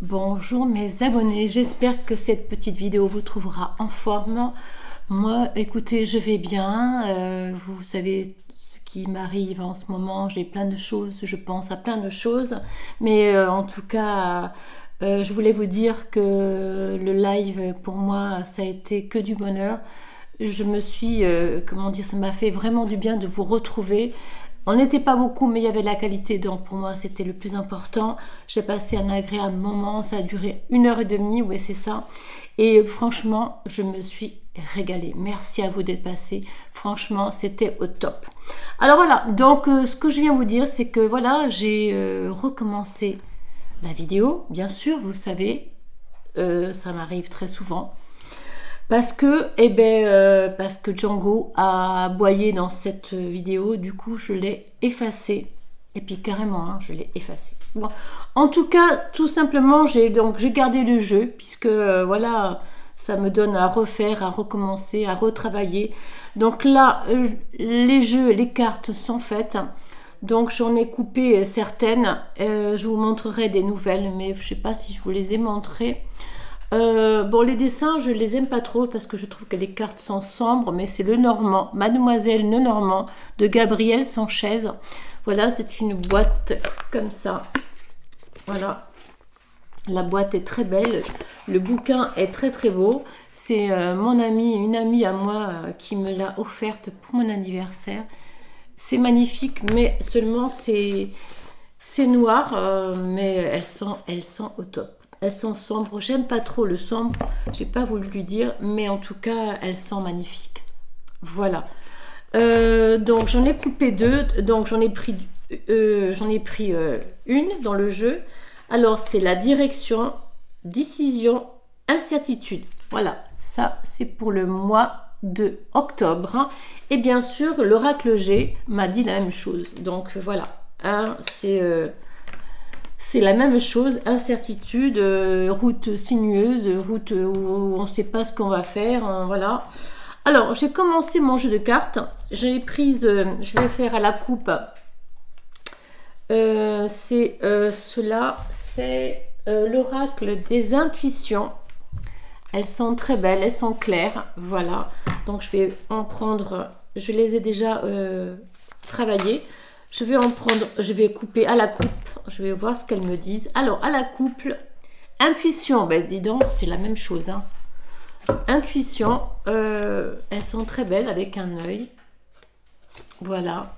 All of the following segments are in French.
Bonjour mes abonnés, j'espère que cette petite vidéo vous trouvera en forme. Moi, écoutez, je vais bien. Vous savez ce qui m'arrive en ce moment, j'ai plein de choses, je pense à plein de choses. Mais en tout cas, je voulais vous dire que le live, pour moi, ça a été que du bonheur. Je me suis, comment dire, ça m'a fait vraiment du bien de vous retrouver. On n'était pas beaucoup, mais il y avait de la qualité, donc pour moi c'était le plus important. J'ai passé un agréable moment, ça a duré 1h30, ouais c'est ça. Et franchement, je me suis régalée. Merci à vous d'être passé. Franchement, c'était au top. Alors voilà, donc ce que je viens vous dire, c'est que voilà, j'ai recommencé la vidéo. Bien sûr, vous savez, ça m'arrive très souvent. Parce que Django a aboyé dans cette vidéo, du coup je l'ai effacé. Et puis carrément, hein, je l'ai effacé. Bon. En tout cas, tout simplement, j'ai gardé le jeu, puisque voilà, ça me donne à refaire, à recommencer, à retravailler. Donc là, les jeux, les cartes sont faites. Donc j'en ai coupé certaines. Je vous montrerai des nouvelles, mais je ne sais pas si je vous les ai montrées. Bon, les dessins, je les aime pas trop parce que je trouve que les cartes sont sombres, mais c'est le Normand, Mademoiselle Lenormand de Gabriel Sanchez. Voilà, c'est une boîte comme ça. Voilà, la boîte est très belle, le bouquin est très très beau. C'est mon amie, une amie à moi qui me l'a offerte pour mon anniversaire. C'est magnifique, mais seulement c'est noir, mais elles sont au top. Elles sont sombres, j'aime pas trop le sombre, j'ai pas voulu lui dire, mais en tout cas, elles sont magnifiques. Voilà. Donc j'en ai coupé deux, donc j'en ai pris une dans le jeu. Alors c'est la direction, décision, incertitude. Voilà, ça c'est pour le mois de octobre. Et bien sûr, l'oracle G m'a dit la même chose. Donc voilà, hein, c'est la même chose, incertitude, route sinueuse, route où on ne sait pas ce qu'on va faire, voilà. Alors, j'ai commencé mon jeu de cartes, j'ai prise, je vais faire à la coupe, cela, c'est l'oracle des intuitions. Elles sont très belles, elles sont claires, voilà. Donc, je vais en prendre, je les ai déjà travaillées. Je vais en prendre, je vais couper à la coupe, je vais voir ce qu'elles me disent. Alors, à la couple, intuition, ben dis donc, c'est la même chose. Hein. Intuition, elles sont très belles avec un œil. Voilà.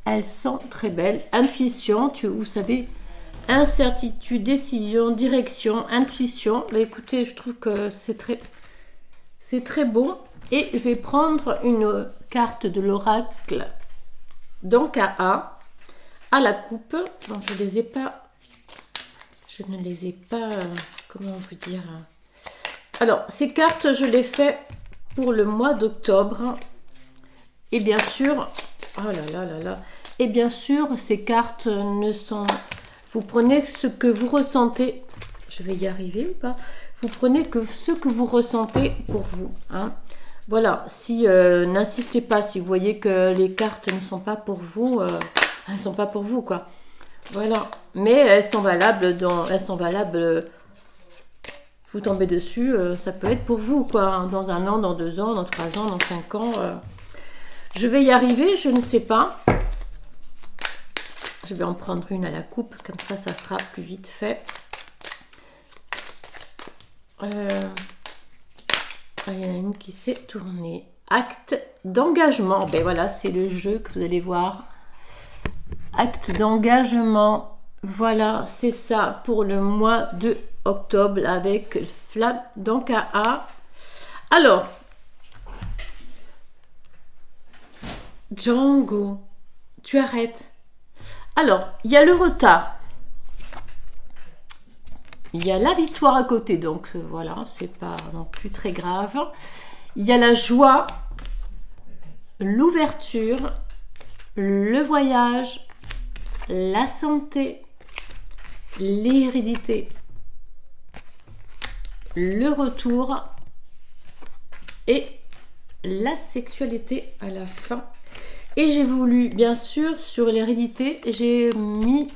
Elles sont très belles. Intuition, vous savez, incertitude, décision, direction, intuition. Ben, écoutez, je trouve que c'est très beau. Et je vais prendre une carte de l'oracle. Donc à la coupe, bon, je ne les ai pas, comment vous dire. Alors, ces cartes, je les fais pour le mois d'octobre. Et bien sûr, oh là là là là, et bien sûr, ces cartes ne sont, vous prenez ce que vous ressentez, je vais y arriver ou pas, vous prenez que ce que vous ressentez pour vous, hein. Voilà, si n'insistez pas, si vous voyez que les cartes ne sont pas pour vous, elles ne sont pas pour vous, quoi. Voilà, mais elles sont valables, vous tombez dessus, ça peut être pour vous, quoi, dans 1 an, dans 2 ans, dans 3 ans, dans 5 ans. Je vais y arriver, je ne sais pas. Je vais en prendre une à la coupe, comme ça, ça sera plus vite fait. Il y en a une qui s'est tournée. Acte d'engagement. Ben voilà, c'est le jeu que vous allez voir. Acte d'engagement. Voilà, c'est ça pour le mois de octobre avec Flamme d'Ankaa. Alors, Django, tu arrêtes. Alors, il y a le retard. Il y a la victoire à côté, donc voilà, c'est pas non plus très grave. Il y a la joie, l'ouverture, le voyage, la santé, l'hérédité, le retour et la sexualité à la fin. Et j'ai voulu, bien sûr, sur l'hérédité, j'ai mis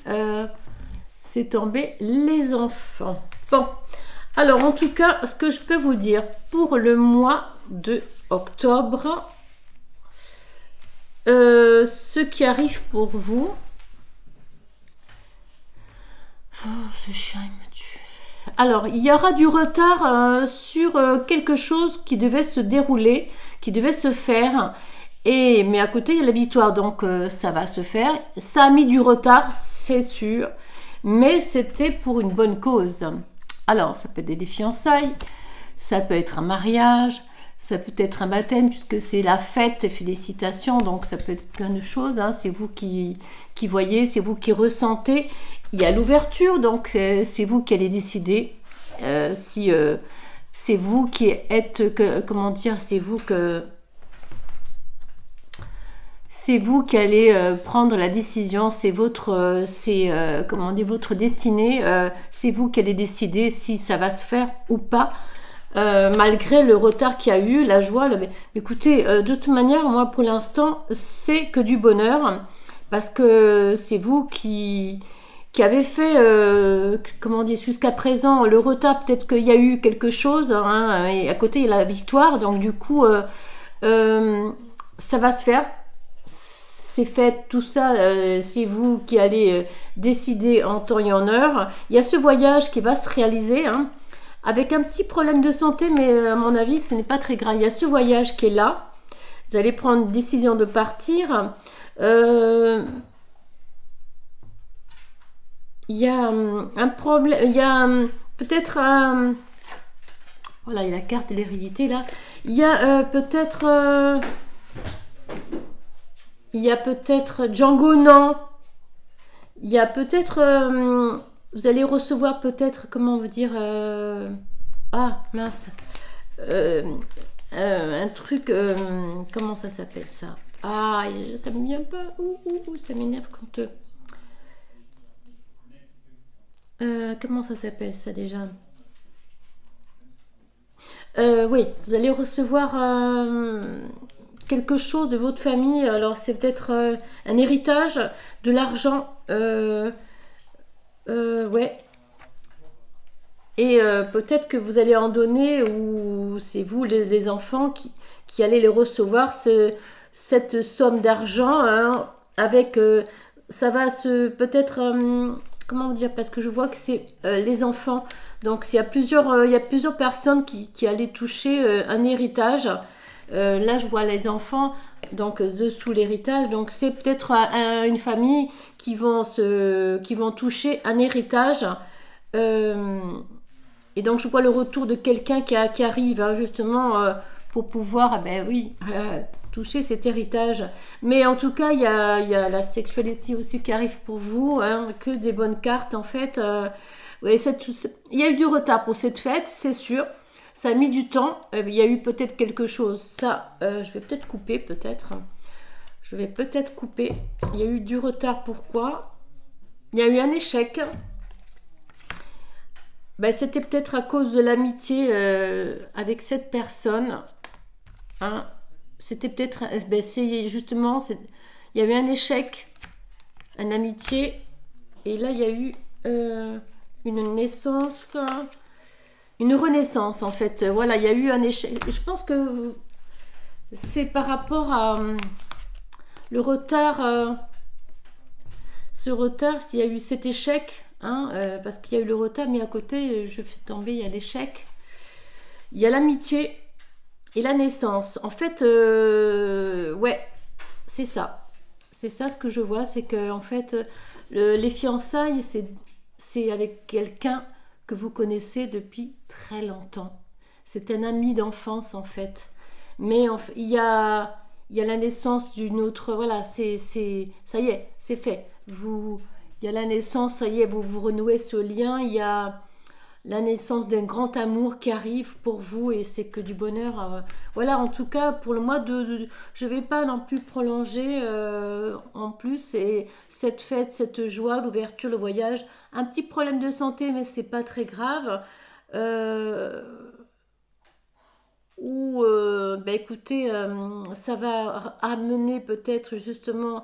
c'est tombé les enfants. Bon, alors en tout cas, ce que je peux vous dire pour le mois de octobre, ce qui arrive pour vous. Oh, ce chien, il me tue. Alors, il y aura du retard sur quelque chose qui devait se dérouler, qui devait se faire. Mais à côté, il y a la victoire, donc ça va se faire. Ça a mis du retard, c'est sûr, mais c'était pour une bonne cause. Alors, ça peut être des fiançailles, ça peut être un mariage, ça peut être un baptême, puisque c'est la fête, félicitations, donc ça peut être plein de choses. Hein. C'est vous qui voyez, c'est vous qui ressentez. Il y a l'ouverture, donc c'est vous qui allez décider si c'est vous qui êtes, comment dire, c'est vous qui allez prendre la décision, c'est votre, comment dire, votre destinée, c'est vous qui allez décider si ça va se faire ou pas, malgré le retard qu'il y a eu, la joie. Écoutez, de toute manière, moi pour l'instant, c'est que du bonheur, parce que c'est vous qui avait fait, comment dire, jusqu'à présent, le retard, peut-être qu'il y a eu quelque chose, hein, et à côté, il y a la victoire, donc du coup, ça va se faire, c'est fait, tout ça, c'est vous qui allez décider en temps et en heure. Il y a ce voyage qui va se réaliser, hein, avec un petit problème de santé, mais à mon avis, ce n'est pas très grave. Il y a ce voyage qui est là, vous allez prendre une décision de partir, il y a un problème, il y a peut-être un... Voilà, il y a la carte de l'hérédité là. Il y a peut-être... il y a peut-être Django, non. Il y a peut-être... vous allez recevoir peut-être, comment vous dire... ah, mince. Un truc... comment ça s'appelle ça? Ah, ça me vient pas. Ça m'énerve quand... comment ça s'appelle ça déjà? Oui, vous allez recevoir quelque chose de votre famille. Alors c'est peut-être un héritage, de l'argent. Ouais. Et peut-être que vous allez en donner, ou c'est vous les enfants qui allez les recevoir, cette somme d'argent, hein, avec... ça va se... peut-être... comment dire, parce que je vois que c'est les enfants, donc il y a plusieurs personnes qui allaient toucher un héritage. Là je vois les enfants, donc dessous l'héritage, donc c'est peut-être une famille qui vont toucher un héritage, et donc je vois le retour de quelqu'un qui arrive, hein, justement pour pouvoir, ben oui, toucher cet héritage. Mais en tout cas, il y a la sexualité aussi qui arrive pour vous, hein, que des bonnes cartes en fait. Ouais, il y a eu du retard pour cette fête, c'est sûr. Ça a mis du temps. Il y a eu peut-être quelque chose. Ça, je vais peut-être couper, peut-être. Je vais peut-être couper. Il y a eu du retard. Pourquoi? Il y a eu un échec. Ben, c'était peut-être à cause de l'amitié avec cette personne. Hein. C'était peut-être... Ben, c'est justement... il y a eu un échec, une amitié. Et là, il y a eu une naissance... une renaissance, en fait. Voilà, il y a eu un échec. Je pense que c'est par rapport à le retard... ce retard, s'il y a eu cet échec... Hein, parce qu'il y a eu le retard, mais à côté, je fais tomber, il y a l'échec. Il y a l'amitié et la naissance. En fait, ouais, c'est ça. C'est ça ce que je vois, c'est que en fait, les fiançailles, c'est avec quelqu'un que vous connaissez depuis très longtemps. C'est un ami d'enfance, en fait. Mais il y a la naissance d'une autre... Voilà, ça y est, c'est fait. Il y a la naissance, ça y est, vous renouez ce lien. Il y a la naissance d'un grand amour qui arrive pour vous et c'est que du bonheur. Voilà, en tout cas, pour le mois je ne vais pas non plus prolonger en plus. Et cette fête, cette joie, l'ouverture, le voyage, un petit problème de santé, mais c'est pas très grave. Ben écoutez, ça va amener peut-être justement...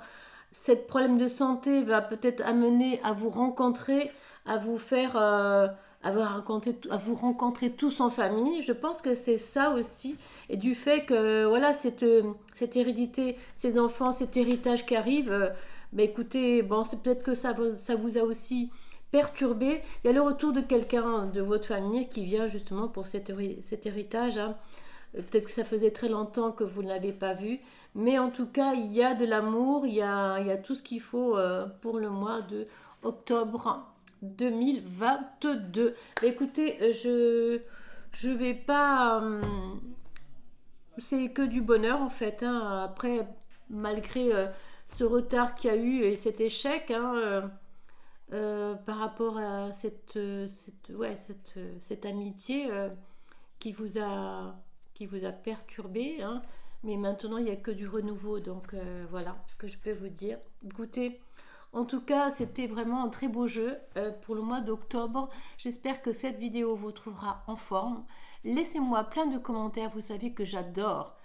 Cet problème de santé va peut-être amener à vous rencontrer à vous faire, à vous rencontrer tous en famille. Je pense que c'est ça aussi, et du fait que voilà cette hérédité, ces enfants, cet héritage qui arrive. Ben écoutez, bon, c'est peut-être que ça vous a aussi perturbé. Il y a le retour de quelqu'un de votre famille qui vient justement pour cet héritage, hein. Peut-être que ça faisait très longtemps que vous ne l'avez pas vu. Mais en tout cas, il y a de l'amour, il y a tout ce qu'il faut pour le mois de octobre 2022. Mais écoutez, je vais pas... c'est que du bonheur en fait, hein. Après, malgré ce retard qu'il y a eu et cet échec, hein, par rapport à cette amitié qui vous a perturbé, hein. Mais maintenant, il n'y a que du renouveau. Donc voilà ce que je peux vous dire. Écoutez, en tout cas, c'était vraiment un très beau jeu pour le mois d'octobre. J'espère que cette vidéo vous trouvera en forme. Laissez-moi plein de commentaires. Vous savez que j'adore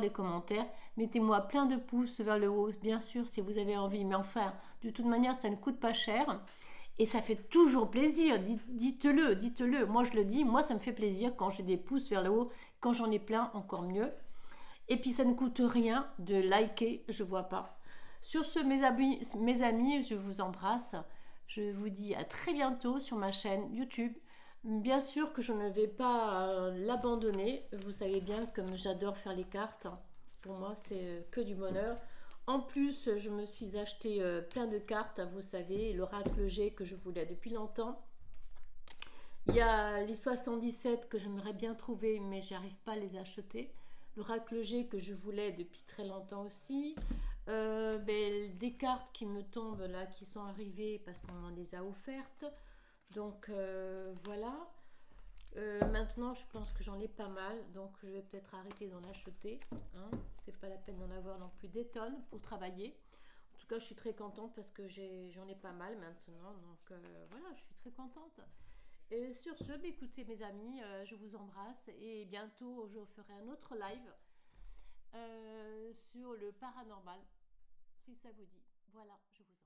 les commentaires. Mettez-moi plein de pouces vers le haut, bien sûr, si vous avez envie. Mais enfin, de toute manière, ça ne coûte pas cher. Et ça fait toujours plaisir, dites-le. Moi je le dis, moi ça me fait plaisir quand j'ai des pouces vers le haut, quand j'en ai plein, encore mieux. Et puis ça ne coûte rien de liker, je vois pas. Sur ce, mes amis, je vous embrasse. Je vous dis à très bientôt sur ma chaîne YouTube. Bien sûr que je ne vais pas l'abandonner. Vous savez bien comme j'adore faire les cartes. Pour moi, c'est que du bonheur. En plus, je me suis acheté plein de cartes, vous savez, l'oracle G que je voulais depuis longtemps. Il y a les 77 que j'aimerais bien trouver, mais j'arrive pas à les acheter. L'oracle G que je voulais depuis très longtemps aussi. Des cartes qui me tombent là, qui sont arrivées parce qu'on m'en les a offertes. Donc voilà. Maintenant, je pense que j'en ai pas mal, donc je vais peut-être arrêter d'en acheter, hein. C'est pas la peine d'en avoir non plus des tonnes pour travailler. En tout cas, je suis très contente parce que j'en ai pas mal maintenant, donc voilà, je suis très contente. Et sur ce, écoutez mes amis, je vous embrasse et bientôt je ferai un autre live sur le paranormal, si ça vous dit. Voilà, je vous embrasse.